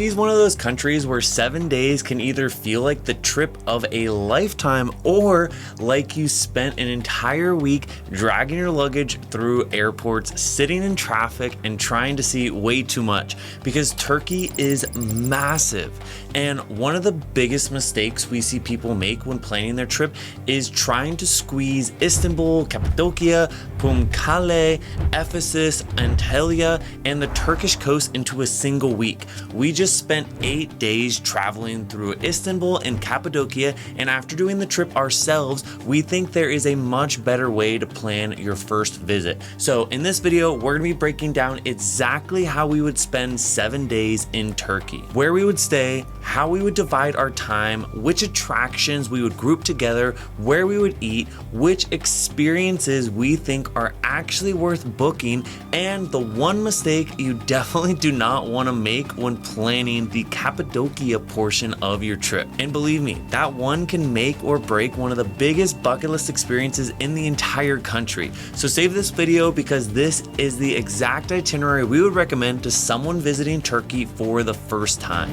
Turkey is one of those countries where 7 days can either feel like the trip of a lifetime or like you spent an entire week dragging your luggage through airports, sitting in traffic, and trying to see way too much, because Turkey is massive. And one of the biggest mistakes we see people make when planning their trip is trying to squeeze Istanbul, Cappadocia, Pamukkale, Ephesus, Antalya, and the Turkish coast into a single week. We just spent 8 days traveling through Istanbul and Cappadocia, and after doing the trip ourselves, we think there is a much better way to plan your first visit. So in this video, we're gonna be breaking down exactly how we would spend 7 days in Turkey, where we would stay, how we would divide our time, which attractions we would group together, where we would eat, which experiences we think are actually worth booking, and the one mistake you definitely do not want to make when planning the Cappadocia portion of your trip. And believe me, that one can make or break one of the biggest bucket list experiences in the entire country. So save this video, because this is the exact itinerary we would recommend to someone visiting Turkey for the first time.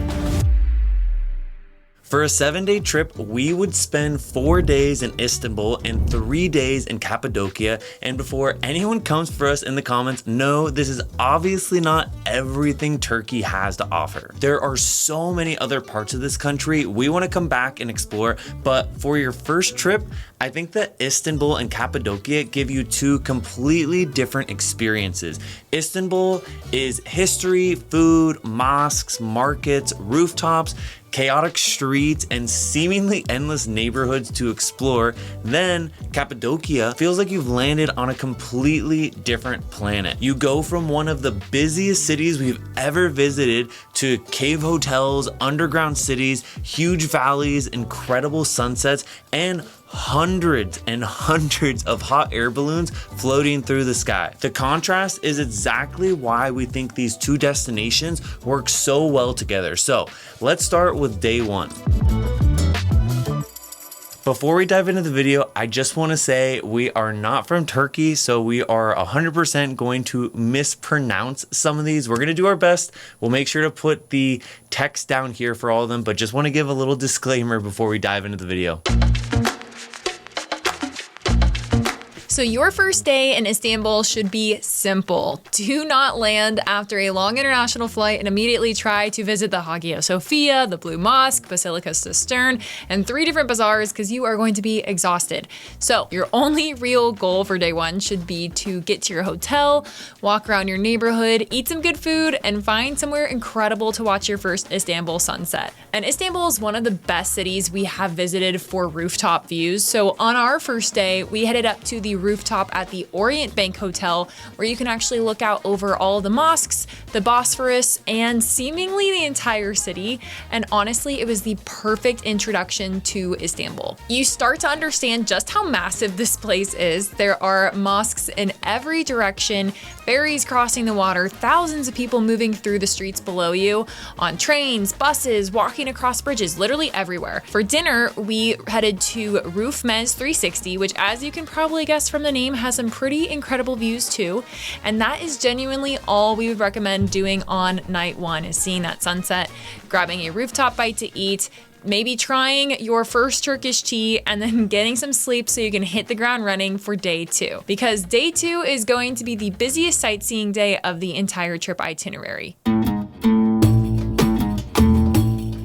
For a 7-day trip, we would spend 4 days in Istanbul and 3 days in Cappadocia. And before anyone comes for us in the comments, no, this is obviously not everything Turkey has to offer. There are so many other parts of this country we want to come back and explore, but for your first trip, I think that Istanbul and Cappadocia give you two completely different experiences. Istanbul is history, food, mosques, markets, rooftops, chaotic streets, and seemingly endless neighborhoods to explore. Then Cappadocia feels like you've landed on a completely different planet. You go from one of the busiest cities we've ever visited to cave hotels, underground cities, huge valleys, incredible sunsets, and hundreds and hundreds of hot air balloons floating through the sky. The contrast is exactly why we think these two destinations work so well together. So let's start with day one. Before we dive into the video, I just want to say we are not from Turkey, so we are 100% going to mispronounce some of these. We're going to do our best. We'll make sure to put the text down here for all of them, but just want to give a little disclaimer before we dive into the video. So your first day in Istanbul should be simple. Do not land after a long international flight and immediately try to visit the Hagia Sophia, the Blue Mosque, Basilica Cistern, and 3 different bazaars, because you are going to be exhausted. So your only real goal for day one should be to get to your hotel, walk around your neighborhood, eat some good food, and find somewhere incredible to watch your first Istanbul sunset. And Istanbul is one of the best cities we have visited for rooftop views. So on our first day, we headed up to the rooftop at the Orient Bank Hotel, where you can actually look out over all the mosques, the Bosphorus, and seemingly the entire city. And honestly, it was the perfect introduction to Istanbul. You start to understand just how massive this place is. There are mosques in every direction, ferries crossing the water, thousands of people moving through the streets below you, on trains, buses, walking across bridges, literally everywhere. For dinner, we headed to Roof Mez 360, which, as you can probably guess from the name, has some pretty incredible views too. And that is genuinely all we would recommend doing on night one, is seeing that sunset, grabbing a rooftop bite to eat, maybe trying your first Turkish tea, and then getting some sleep so you can hit the ground running for day two. Because day two is going to be the busiest sightseeing day of the entire trip itinerary.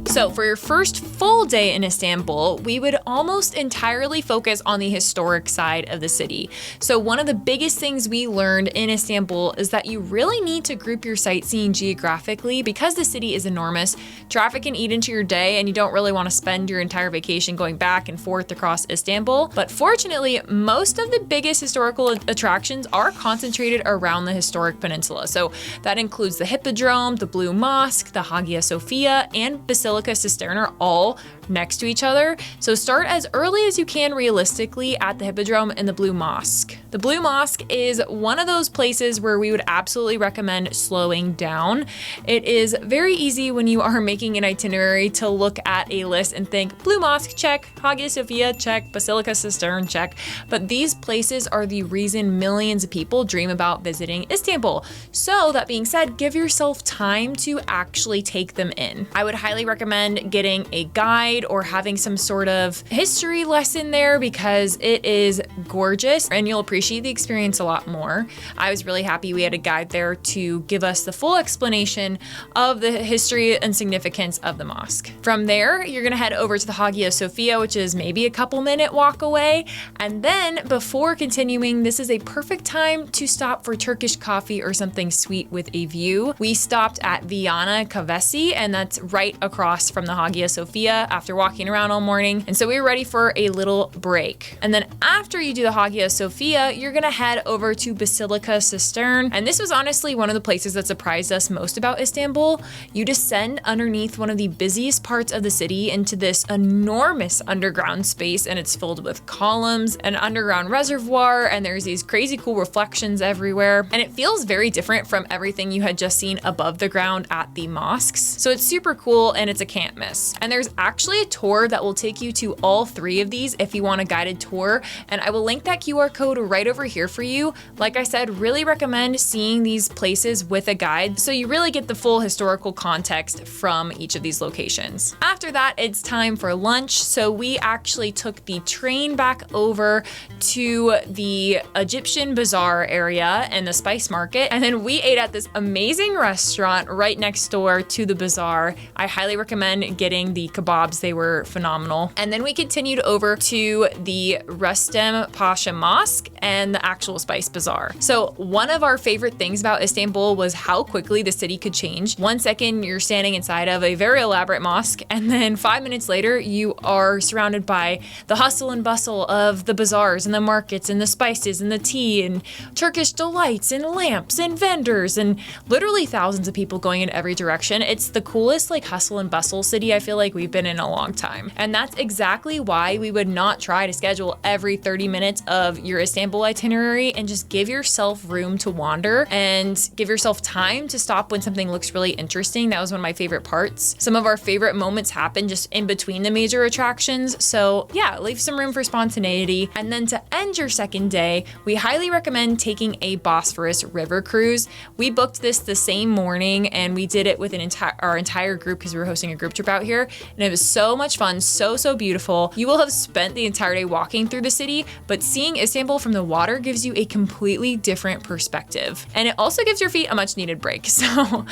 So for your first full day in Istanbul, we would almost entirely focus on the historic side of the city. So one of the biggest things we learned in Istanbul is that you really need to group your sightseeing geographically, because the city is enormous. Traffic can eat into your day, and you don't really want to spend your entire vacation going back and forth across Istanbul. But fortunately, most of the biggest historical attractions are concentrated around the historic peninsula. So that includes the Hippodrome, the Blue Mosque, the Hagia Sophia, and Basilica Cistern are all next to each other. So start as early as you can realistically at the Hippodrome and the Blue Mosque. The Blue Mosque is one of those places where we would absolutely recommend slowing down. It is very easy when you are making an itinerary to look at a list and think Blue Mosque, check, Hagia Sophia, check, Basilica Cistern, check. But these places are the reason millions of people dream about visiting Istanbul. So that being said, give yourself time to actually take them in. I would highly recommend getting a guide or having some sort of history lesson there because it is gorgeous and you'll appreciate the experience a lot more. I was really happy we had a guide there to give us the full explanation of the history and significance of the mosque. From there, you're gonna head over to the Hagia Sophia, which is maybe a couple minute walk away. And then before continuing, this is a perfect time to stop for Turkish coffee or something sweet with a view. We stopped at Viyana Kahvesi, and that's right across from the Hagia Sophia after walking around all morning. And so we were ready for a little break. And then after you do the Hagia Sophia, you're gonna head over to Basilica Cistern. And this was honestly one of the places that surprised us most about Istanbul. You descend underneath one of the busiest parts of the city into this enormous underground space, and it's filled with columns, an underground reservoir, and there's these crazy cool reflections everywhere. And it feels very different from everything you had just seen above the ground at the mosques. So it's super cool and it's a can't miss. And there's actually a tour that will take you to all three of these if you want a guided tour. And I will link that QR code right over here for you. Like I said, really recommend seeing these places with a guide so you really get the full historical context from each of these locations. After that, it's time for lunch. So we actually took the train back over to the Egyptian Bazaar area and the spice market. And then we ate at this amazing restaurant right next door to the bazaar. I highly recommend getting the kebabs. They were phenomenal. And then we continued over to the Rustem Pasha Mosque and the actual spice bazaar. So one of our favorite things about Istanbul was how quickly the city could change. 1 second you're standing inside of a very elaborate mosque, and then 5 minutes later you are surrounded by the hustle and bustle of the bazaars and the markets and the spices and the tea and Turkish delights and lamps and vendors and literally thousands of people going in every direction. It's the coolest like hustle and bustle city I feel like we've been in a long time. And that's exactly why we would not try to schedule every 30 minutes of your Istanbul itinerary, and just give yourself room to wander and give yourself time to stop when something looks really interesting. That was one of my favorite parts. Some of our favorite moments happen just in between the major attractions. So yeah, leave some room for spontaneity. And then to end your second day, we highly recommend taking a Bosphorus river cruise. We booked this the same morning and we did it with our entire group because we were hosting a group trip out here. And it was so much fun, so beautiful. You will have spent the entire day walking through the city, but seeing Istanbul from the water gives you a completely different perspective. And it also gives your feet a much needed break. So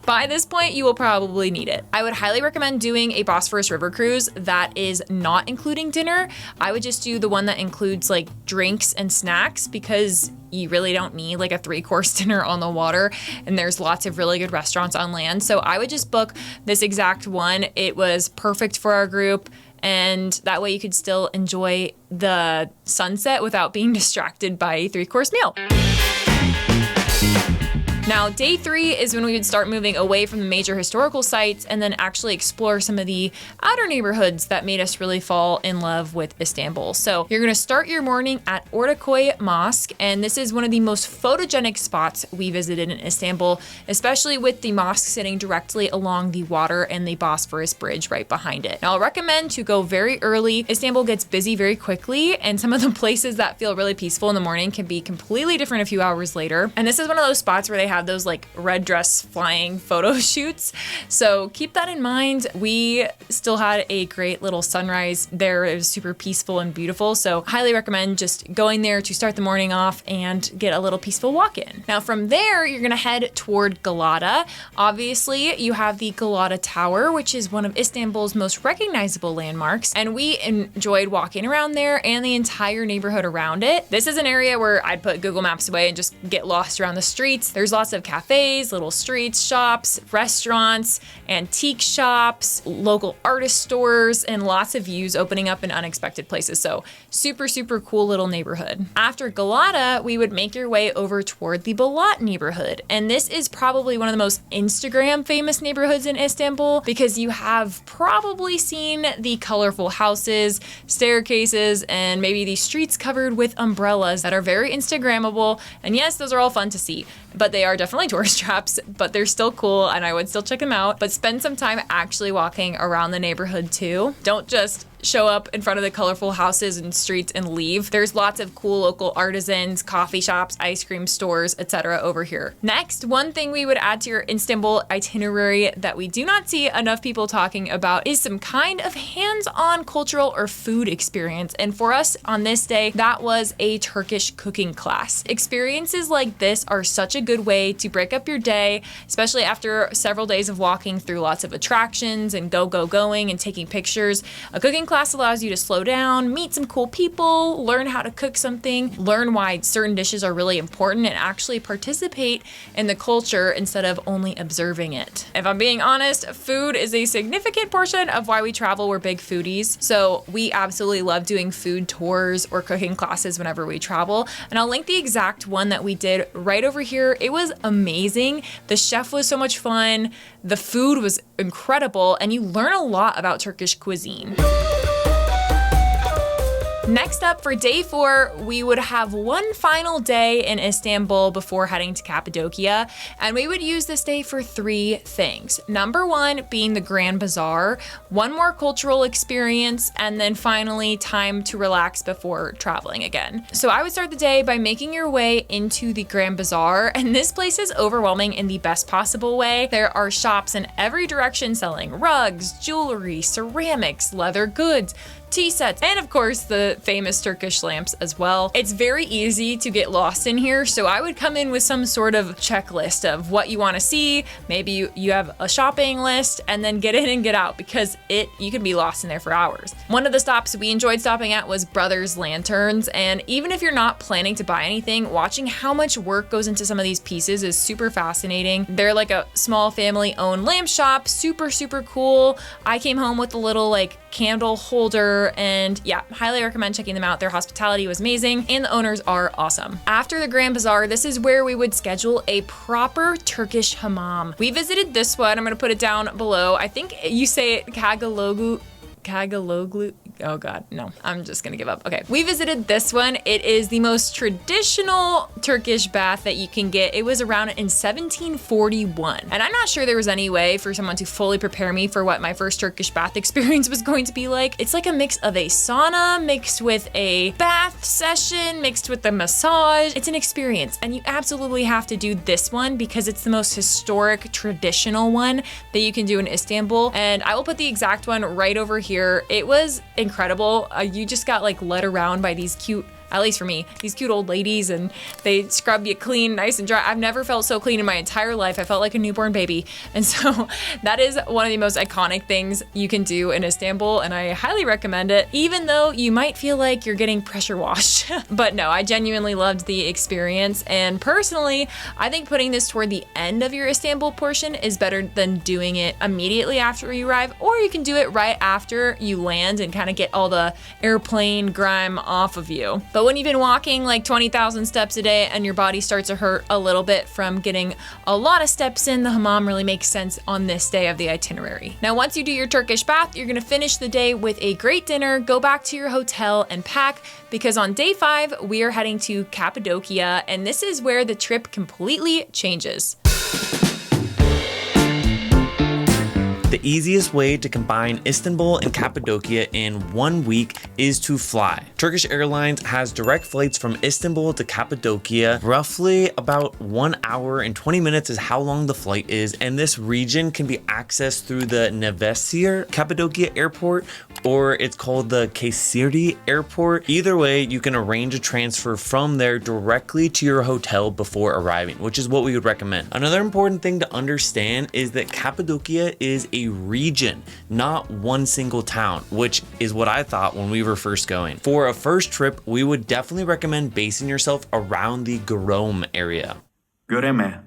by this point, you will probably need it. I would highly recommend doing a Bosphorus river cruise that is not including dinner. I would just do the one that includes like drinks and snacks because you really don't need like a 3-course dinner on the water, and there's lots of really good restaurants on land. So I would just book this exact one. It was perfect for our group, and that way you could still enjoy the sunset without being distracted by a 3-course meal. Now, day 3 is when we would start moving away from the major historical sites and then actually explore some of the outer neighborhoods that made us really fall in love with Istanbul. So you're gonna start your morning at Ortaköy Mosque, and this is one of the most photogenic spots we visited in Istanbul, especially with the mosque sitting directly along the water and the Bosphorus bridge right behind it. Now, I'll recommend to go very early. Istanbul gets busy very quickly, and some of the places that feel really peaceful in the morning can be completely different a few hours later. And this is one of those spots where they have those like red dress flying photo shoots. So keep that in mind. We still had a great little sunrise there. It was super peaceful and beautiful. So highly recommend just going there to start the morning off and get a little peaceful walk in. Now from there, you're gonna head toward Galata. Obviously, you have the Galata Tower, which is one of Istanbul's most recognizable landmarks. And we enjoyed walking around there and the entire neighborhood around it. This is an area where I'd put Google Maps away and just get lost around the streets. There's lots lots of cafes, little streets, shops, restaurants, antique shops, local artist stores, and lots of views opening up in unexpected places. So super, super cool little neighborhood. After Galata, we would make your way over toward the Balat neighborhood. And this is probably one of the most Instagram famous neighborhoods in Istanbul because you have probably seen the colorful houses, staircases, and maybe these streets covered with umbrellas that are very Instagrammable. And yes, those are all fun to see, but they are definitely tourist traps, but they're still cool and I would still check them out. But spend some time actually walking around the neighborhood too. Don't just show up in front of the colorful houses and streets and leave. There's lots of cool local artisans, coffee shops, ice cream stores, etc. over here. Next, one thing we would add to your Istanbul itinerary that we do not see enough people talking about is some kind of hands-on cultural or food experience. And for us on this day, that was a Turkish cooking class. Experiences like this are such a good way to break up your day, especially after several days of walking through lots of attractions and going and taking pictures. A cooking class allows you to slow down, meet some cool people, learn how to cook something, learn why certain dishes are really important, and actually participate in the culture instead of only observing it. If I'm being honest, food is a significant portion of why we travel. We're big foodies, so we absolutely love doing food tours or cooking classes whenever we travel. And I'll link the exact one that we did right over here. It was amazing. The chef was so much fun. The food was incredible, and you learn a lot about Turkish cuisine. Next up for day 4, we would have one final day in Istanbul before heading to Cappadocia, and we would use this day for 3 things. Number 1 being the Grand Bazaar, one more cultural experience, and then finally time to relax before traveling again. So I would start the day by making your way into the Grand Bazaar, and this place is overwhelming in the best possible way. There are shops in every direction selling rugs, jewelry, ceramics, leather goods, tea sets, and of course the famous Turkish lamps as well. It's very easy to get lost in here, so I would come in with some sort of checklist of what you want to see. Maybe you have a shopping list, and then get in and get out because you can be lost in there for hours. One of the stops we enjoyed stopping at was Brothers Lanterns, and even if you're not planning to buy anything, watching how much work goes into some of these pieces is super fascinating. They're like a small family-owned lamp shop, super, super cool. I came home with a little like candle holder, and yeah, highly recommend checking them out. Their hospitality was amazing and the owners are awesome. After the Grand Bazaar, this is where we would schedule a proper Turkish hammam. We visited this one. I'm gonna put it down below. I think you say it Kagaloglu. Oh God, no, I'm just gonna give up. Okay, we visited this one. It is the most traditional Turkish bath that you can get. It was around in 1741. And I'm not sure there was any way for someone to fully prepare me for what my first Turkish bath experience was going to be like. It's like a mix of a sauna mixed with a bath session, mixed with a massage. It's an experience, and you absolutely have to do this one because it's the most historic, traditional one that you can do in Istanbul. And I will put the exact one right over here. It was incredible. You just got like led around by these cute, at least for me, these cute old ladies, and they scrub you clean, nice and dry. I've never felt so clean in my entire life. I felt like a newborn baby. And so that is one of the most iconic things you can do in Istanbul, and I highly recommend it, even though you might feel like you're getting pressure washed. But no, I genuinely loved the experience, and personally, I think putting this toward the end of your Istanbul portion is better than doing it immediately after you arrive, or you can do it right after you land and kind of get all the airplane grime off of you. But when you've been walking like 20,000 steps a day and your body starts to hurt a little bit from getting a lot of steps in, the hammam really makes sense on this day of the itinerary. Now, once you do your Turkish bath, you're gonna finish the day with a great dinner, go back to your hotel and pack, because on day 5, we are heading to Cappadocia, and this is where the trip completely changes. The easiest way to combine Istanbul and Cappadocia in 1 week is to fly. Turkish Airlines has direct flights from Istanbul to Cappadocia. Roughly about 1 hour and 20 minutes is how long the flight is, and this region can be accessed through the Nevşehir Cappadocia Airport, or it's called the Kayseri Airport. Either way, you can arrange a transfer from there directly to your hotel before arriving, which is what we would recommend. Another important thing to understand is that Cappadocia is a region, not one single town, which is what I thought when we were first going. For a first trip, we would definitely recommend basing yourself around the Göreme area. Göreme.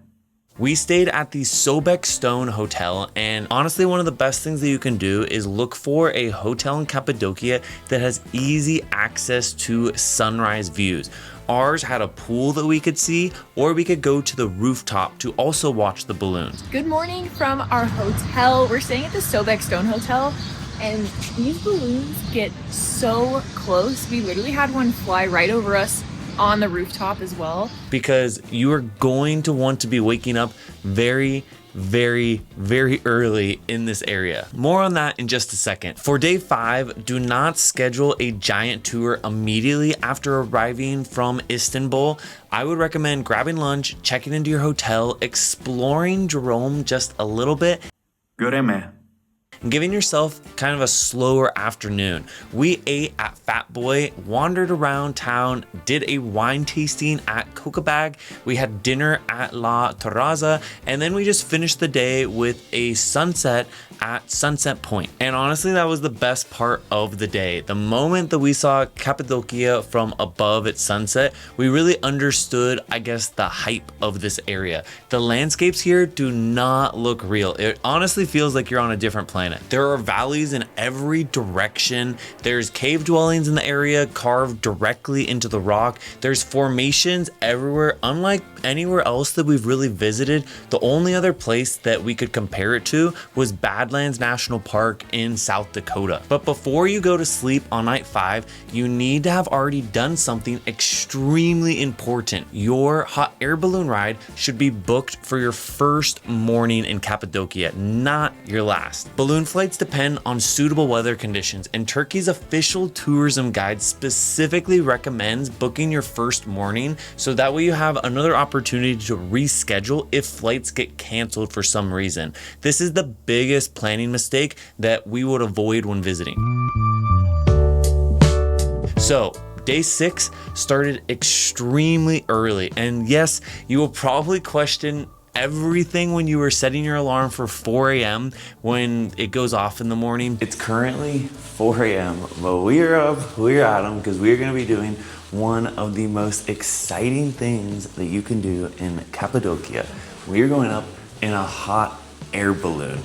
We stayed at the Sobek Stone Hotel, and honestly, one of the best things that you can do is look for a hotel in Cappadocia that has easy access to sunrise views. Ours had a pool that we could see, or we could go to the rooftop to also watch the balloons. Good morning from our hotel. We're staying at the Sobek Stone Hotel, and these balloons get so close. We literally had one fly right over us on the rooftop as well. Because you are going to want to be waking up very early in this area. More on that in just a second. For day 5, do not schedule a giant tour immediately after arriving from Istanbul. I would recommend grabbing lunch, checking into your hotel, exploring Göreme just a little bit. Göreme. And giving yourself kind of a slower afternoon. We ate at Fat Boy, wandered around town, did a wine tasting at Kokabag, we had dinner at La Terraza, and then we just finished the day with a sunset at Sunset Point. And honestly, that was the best part of the day. The moment that we saw Cappadocia from above at sunset, we really understood, I guess, the hype of this area. The landscapes here do not look real. It honestly feels like you're on a different planet. There are valleys in every direction. There's cave dwellings in the area carved directly into the rock. There's formations everywhere. Unlike anywhere else that we've really visited, the only other place that we could compare it to was Badlands National Park in South Dakota. But before you go to sleep on night 5, you need to have already done something extremely important. Your hot air balloon ride should be booked for your first morning in Cappadocia, not your last. Balloon flights depend on suitable weather conditions, and Turkey's official tourism guide specifically recommends booking your first morning, so that way you have another opportunity to reschedule if flights get canceled for some reason. This is the biggest planning mistake that we would avoid when visiting. So, day 6 started extremely early, and yes, you will probably question everything when you were setting your alarm for 4 a.m. when it goes off in the morning. It's currently 4 a.m., but we're up, we're at them, because we're going to be doing one of the most exciting things that you can do in Cappadocia. We're going up in a hot air balloon.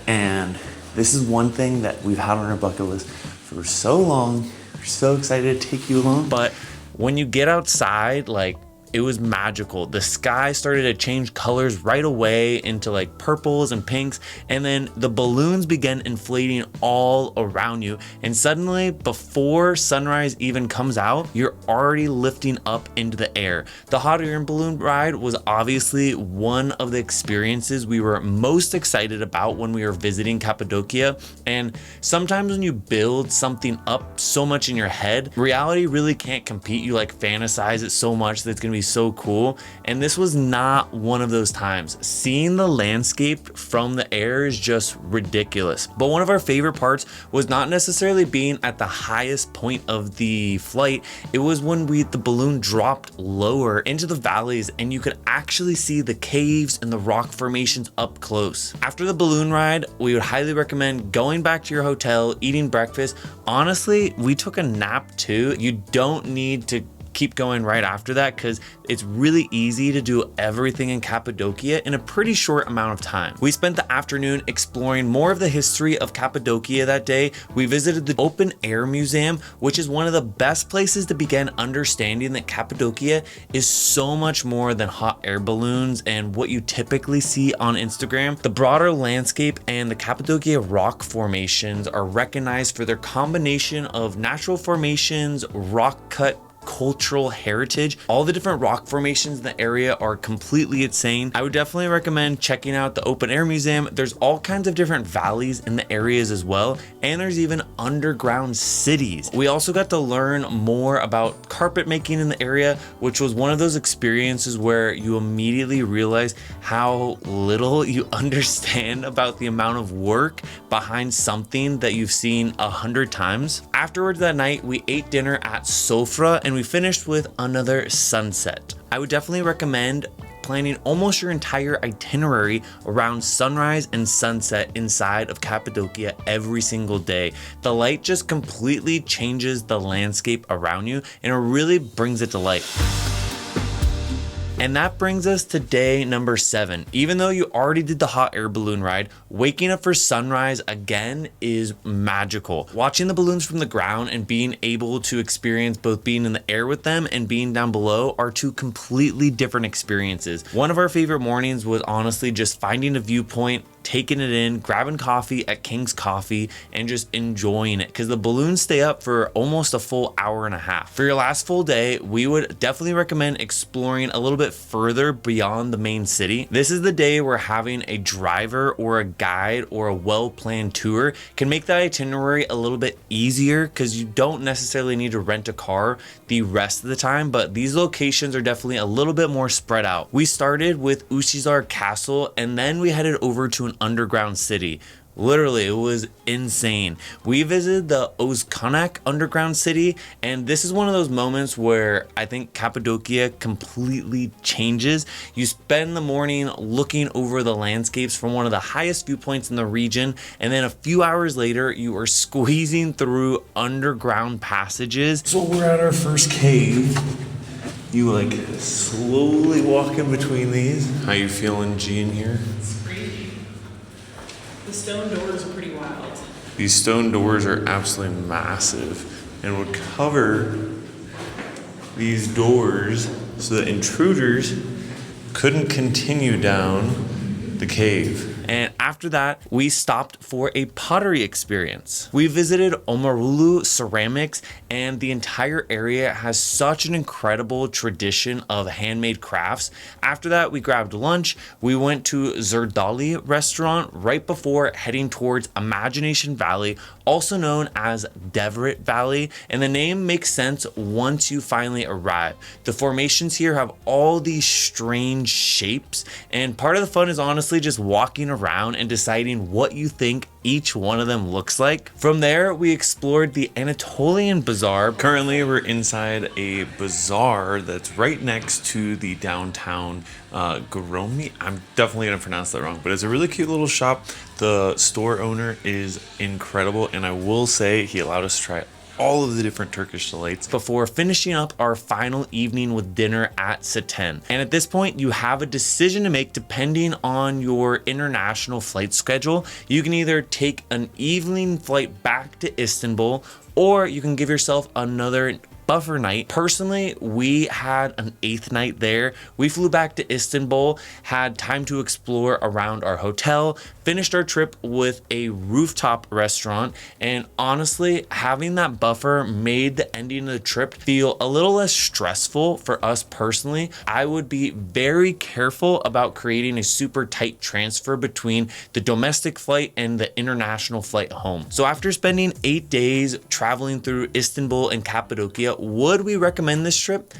And this is one thing that we've had on our bucket list for so long. We're so excited to take you along. But when you get outside, like, it was magical. The sky started to change colors right away into like purples and pinks, and then the balloons began inflating all around you, and suddenly, before sunrise even comes out, you're already lifting up into the air. The hot air balloon ride was obviously one of the experiences we were most excited about when we were visiting Cappadocia. And sometimes when you build something up so much in your head, reality really can't compete. You like fantasize it so much that it's gonna be so cool, and this was not one of those times. Seeing the landscape from the air is just ridiculous. But one of our favorite parts was not necessarily being at the highest point of the flight. It was when the balloon dropped lower into the valleys, and you could actually see the caves and the rock formations up close. After the balloon ride, we would highly recommend going back to your hotel, eating breakfast. Honestly, we took a nap too. You don't need to keep going right after that, because it's really easy to do everything in Cappadocia in a pretty short amount of time. We spent the afternoon exploring more of the history of Cappadocia that day. We visited the Open Air Museum, which is one of the best places to begin understanding that Cappadocia is so much more than hot air balloons and what you typically see on Instagram. The broader landscape and the Cappadocia rock formations are recognized for their combination of natural formations, rock cut cultural heritage. All the different rock formations in the area are completely insane. I would definitely recommend checking out the Open Air Museum. There's all kinds of different valleys in the areas as well, and there's even underground cities. We also got to learn more about carpet making in the area, which was one of those experiences where you immediately realize how little you understand about the amount of work behind something that you've seen 100 times. Afterwards that night, we ate dinner at Sofra, and we finished with another sunset. I would definitely recommend planning almost your entire itinerary around sunrise and sunset inside of Cappadocia every single day. The light just completely changes the landscape around you, and it really brings it to life. And that brings us to day number 7. Even though you already did the hot air balloon ride, waking up for sunrise again is magical. Watching the balloons from the ground and being able to experience both being in the air with them and being down below are two completely different experiences. One of our favorite mornings was honestly just finding a viewpoint, taking it in, grabbing coffee at King's Coffee, and just enjoying it because the balloons stay up for almost a full hour and a half. For your last full day, we would definitely recommend exploring a little bit further beyond the main city. This is the day where having a driver or a guide or a well-planned tour can make the itinerary a little bit easier because you don't necessarily need to rent a car the rest of the time, but these locations are definitely a little bit more spread out. We started with Uçhisar Castle and then we headed over to an underground city. Literally, it was insane. We visited the Özkonak underground city, and this is one of those moments where I think Cappadocia completely changes. You spend the morning looking over the landscapes from one of the highest viewpoints in the region, and then a few hours later, you are squeezing through underground passages. So we're at our first cave. You like slowly walk in between these. How you feeling, G, in here? The stone doors are pretty wild. These stone doors are absolutely massive and would cover these doors so that intruders couldn't continue down the cave. And after that, we stopped for a pottery experience. We visited Omarulu Ceramics, and the entire area has such an incredible tradition of handmade crafts. After that, we grabbed lunch. We went to Zerdali restaurant right before heading towards Imagination Valley, also known as Devrit Valley. And the name makes sense once you finally arrive. The formations here have all these strange shapes, and part of the fun is honestly just walking around and deciding what you think each one of them looks like. From there, we explored the Anatolian Bazaar. Currently, we're inside a bazaar that's right next to the downtown Göreme. I'm definitely gonna pronounce that wrong, but it's a really cute little shop. The store owner is incredible, and I will say he allowed us to try all of the different Turkish delights before finishing up our final evening with dinner at Cistern. And at this point, you have a decision to make depending on your international flight schedule. You can either take an evening flight back to Istanbul, or you can give yourself another buffer night. Personally, we had an 8th night there. We flew back to Istanbul, had time to explore around our hotel, finished our trip with a rooftop restaurant, and honestly, having that buffer made the ending of the trip feel a little less stressful for us personally. I would be very careful about creating a super tight transfer between the domestic flight and the international flight home. So after spending 8 days traveling through Istanbul and Cappadocia, would we recommend this trip?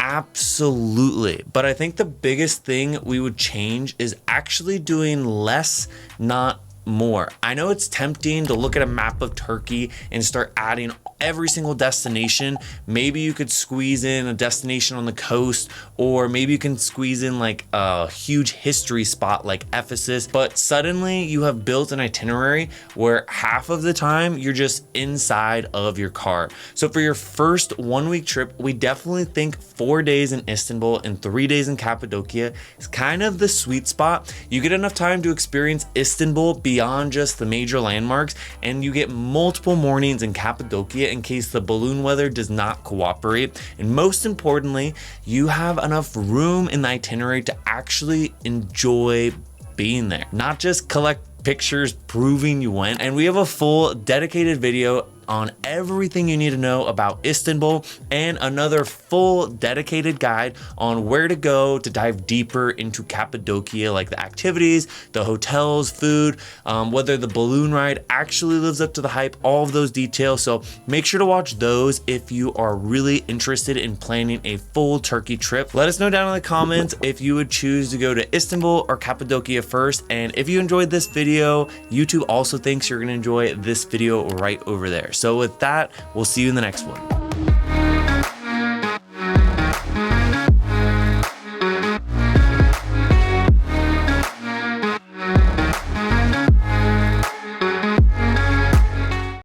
Absolutely. But I think the biggest thing we would change is actually doing less, not more. I know it's tempting to look at a map of Turkey and start adding every single destination. Maybe you could squeeze in a destination on the coast, or maybe you can squeeze in like a huge history spot like Ephesus, but suddenly you have built an itinerary where half of the time you're just inside of your car. So for your first 1 week trip, we definitely think 4 days in Istanbul and 3 days in Cappadocia is kind of the sweet spot. You get enough time to experience Istanbul beyond just the major landmarks, and you get multiple mornings in Cappadocia in case the balloon weather does not cooperate. And most importantly, you have enough room in the itinerary to actually enjoy being there, not just collect pictures proving you went. And we have a full dedicated video on everything you need to know about Istanbul, and another full dedicated guide on where to go to dive deeper into Cappadocia, like the activities, the hotels, food, whether the balloon ride actually lives up to the hype, all of those details. So make sure to watch those if you are really interested in planning a full Turkey trip. Let us know down in the comments if you would choose to go to Istanbul or Cappadocia first. And if you enjoyed this video, YouTube also thinks you're gonna enjoy this video right over there. So with that, we'll see you in the next one.